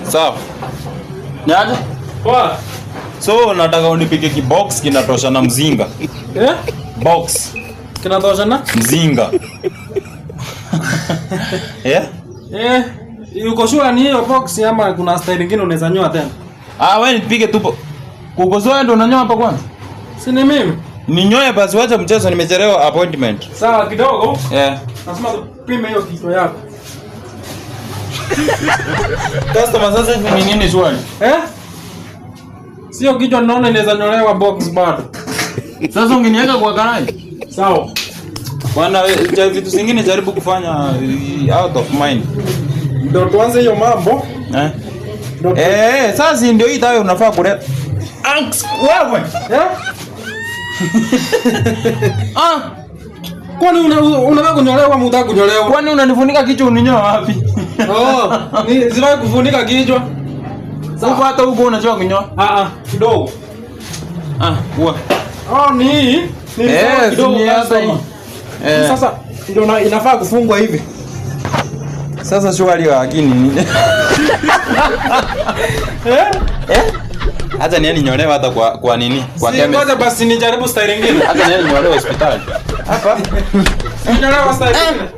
Sawa. Niaje? Poa. So nataka unipige kibox kinatosha na mzinga. Box Kinatosha na mzinga. Uko sure ni hiyo box ama kuna style nyingine unaweza nyoa tena? Wewe nipige tu. Uko sure ndo unanyoa hapa kwanza? Si ni mimi. Ninyoe basi, wacha mchezo, nimechelewa appointment. Sawa kidogo. Nasema tupime hiyo kichwa yako. Customer sasa ni nini swali? Sio kichwa naona inaweza nyolewa box bado. Sasa ungeniweka kwa garage. Sawa. Bwana, vitu zingine jaribu kufanya out of mind. Ndio tuanze hiyo mambo. Sasa ndio hii tayo unafaa kuleta. Wewe. Kwani unataka kunyolewa mtaka kunyolewa? Kwani unanifunika kichwa uninyoa wapi? Ni zile kufunika kichwa. Sasa hata huko unajua kunyoa? Kidogo. Ni kidogo hata hii. Sasa ndio inafaa kufungwa hivi. Sasa swali lakini nini? Hata niani nyolewa hata kwa nini? Kwa chemist. Ngoja basi nijaribu style nyingine. Hata niani nyolewa hospitali. Hapa. Nyolewa style nyingine.